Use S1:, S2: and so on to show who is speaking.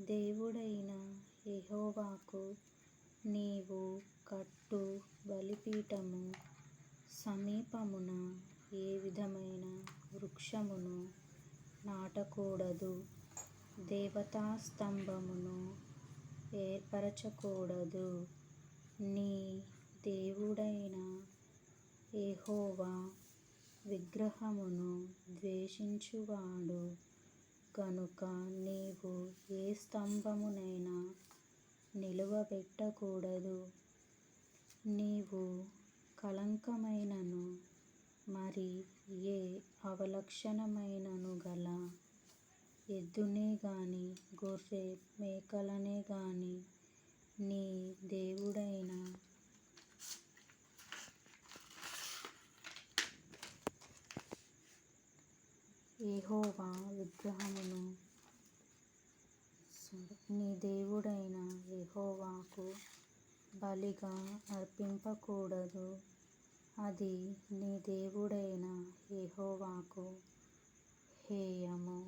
S1: దేవుడైన యెహోవాకు నీవు కట్టు బలిపీఠము సమీపమున ఏ విధమైన వృక్షమును నాటకూడదు, దేవతాస్తంభమును ఏర్పరచకూడదు. నీ దేవుడైన యెహోవా విగ్రహమును ద్వేషించువాడు గనుక నీవు ఏ స్తంభమునైనా నిలువబెట్టకూడదు. నీవు కళంకమైనను మరి ఏ అవలక్షణమైనను గల ఎద్దునే గాని గొర్రె మేకలనే గాని నీ దేవుడైన యెహోవా విగ్రహమును నీ దేవుడైన యెహోవాకు బలిగా అర్పింపకూడదు. అది నీ దేవుడైన యెహోవాకు హేయము.